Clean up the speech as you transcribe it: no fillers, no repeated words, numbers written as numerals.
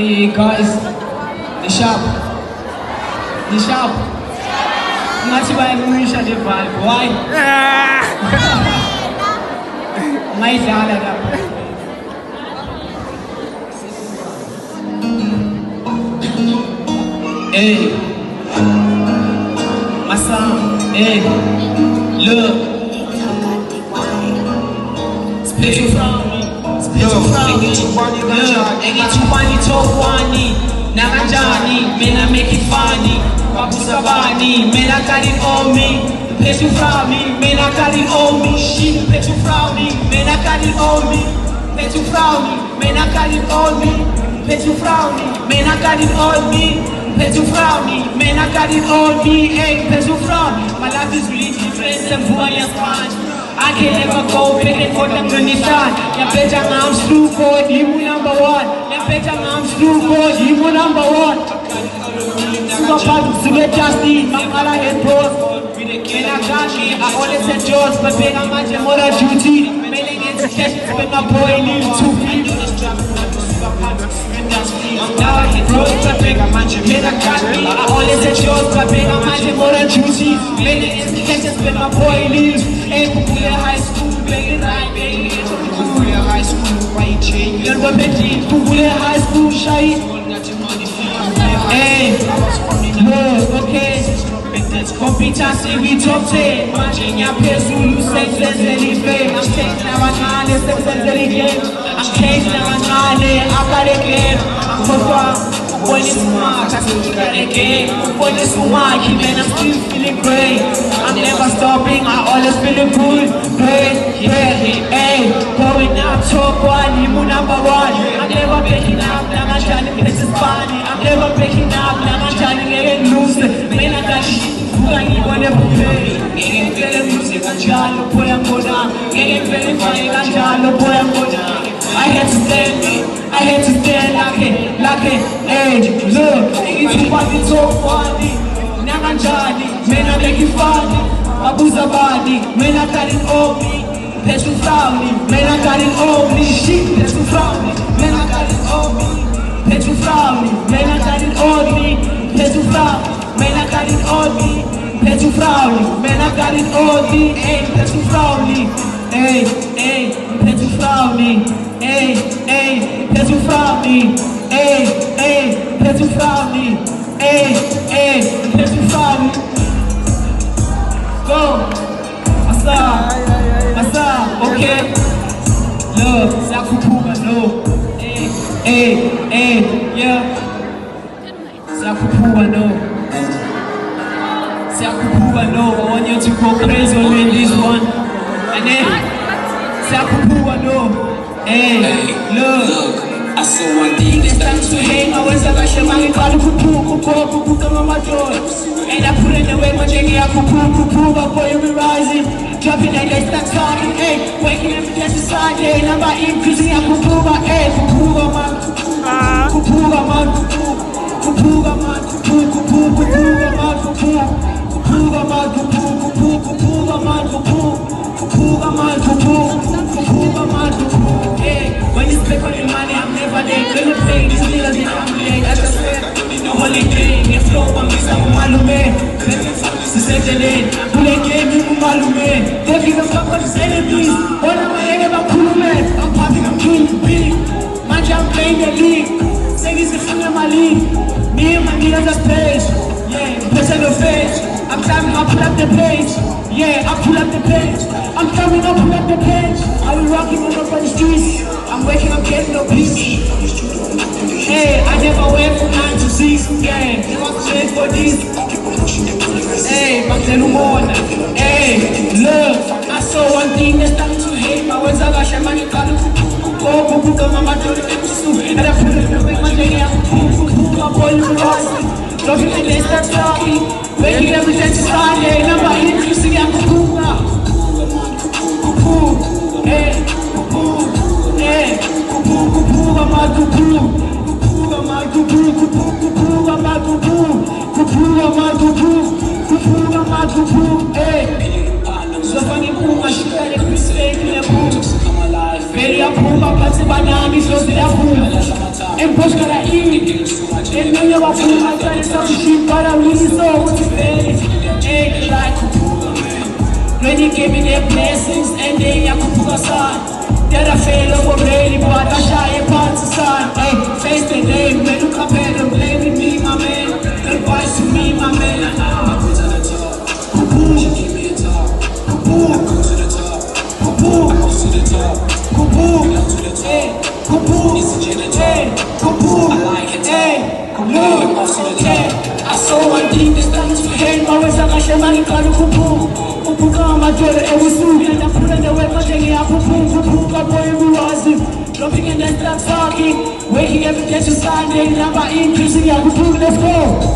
Hey guys, the shop. Ngathi bayamumisha le valve. Why? Mayidlala lapha. Hey, my son. Hey, look. Special from me. Engitubani tokwani nakanjani mina make it funny babusabani mina got it on me special from me mina got it on me shit special from me mina got it on me special from me mina got it on me special from me mina got it on me special from me mina got it on me hey special from me my life is really different than who I am. I can't ever go begging for them to understand. You better I'm true for you number one. You better I'm true for you number one. Super fun, super justy, my color head bros. When I got me, I always said George, but then I'm at more duty. Mailing into cash with my boy needs 2 feet. Now I hit roads, but then I'm at me, I always said George, but then I'm at more duty. Mailing into cash with my boy needs. High school, baby, baby. High school, white chain. You're what Betty, high school, shy. Hey, look, okay. Competency, we top 10. Matching your peers who you say, I'm taking our time, I'm taking our time, I got a game. I'm when it's smart, I still got a game. When it's smart, even I'm still feeling great. I'm never stopping, I always feeling good. Great, hey, going up, top one, you number one. I'm never picking up, now I'm trying to miss this body. I'm never picking up, now I'm trying to get loose. Man, I got shit, who I need whatever play. Getting better music, I'm trying to put them down. Getting better funny, I'm trying to put them down. I had to stand like it, hey, look, it's funny, so funny. Nakanjani, man, I make it funny. Abuza body, man, I got it on me. Petrol frowny, man, I got it on me. Shit, petrol frowny, man, I got it on me. Petrol frowny, man, I got it on me. Petrol frowny, man, I got it on me. Petrol frowny, man, I got it on me. Hey, petrol frowny, hey, petrol frowny, hey, petrol frowny, hey, petrol frowny, hey, petrol frowny. Go, Asa, okay. Look, Sakupuba, no. Hey, yeah. Sakupuba, no. Sakupuba, no. I want you to go crazy on me in this one. And then, Sakupuba, no. Hey, look. I saw one thing, it's time to hang. I was like, I'm going to kupu, my door. And I put in the way, my jiggy, I kupu, but boy, you be rising. Dropping like they start talking, hey. Waking up just a Sunday, number increasing, I kupu, hey. Kupu, man, hey. When it's back on your money, I'm never there. Gonna pay these niggas in Amulek. As I said, no holiday. If no one is a malume, to say the name. Who they gave me malume. They give a fuck what is enemies. One of my head about Kulume. I'm popping, I'm doing the beat. Man, I'm playing the league. Say this is the my league. Me and my niggas are page. Yeah, press on the face. I'm climbing, I pull up the page. Yeah, I pull up the page. I'm coming up, pull up the page. I be rocking on up on the streets. I'm waking up, getting no peace. Hey, I never went from 9 to 6. Yeah, you want to change for this. Hey, I'm telling you, hey, look, I saw one thing that's starting to hate. My words are like a man, you can't go, my daughter, and I put it in my day. My boy, you lost. Dropping like they start talking. Waking every day to Sunday. Number increasing, I'm cool now. Hey, hey, I'm a hey. So funny, my shit, I'm very a poor, but it's banana, so they are poor. and push got I eat. And then you walk through my friends, some shit, but I really saw what's your face. Ain't like when he gave me their blessings, and then I could put aside. That I fail over really, but I shy apart to sign. Hey, face the name, when you compare them, blaming me, my man. Advice to me, my man. I go to the top. Kaboom, she give me a top. Kaboom, I go to the top. Kaboom, I go to the top. Kaboom, down to the top. Kaboom, it's a janitor. Kaboom, I like it. Hey, kaboom, I to the top. I saw my deepest things to hate. My ways like I share my car, kaboom. Ukama jole ewusuku and apura the way majenge apupuka boy everyone's dropping in the start talking where he ever gets to sign number increasing apupuka let's go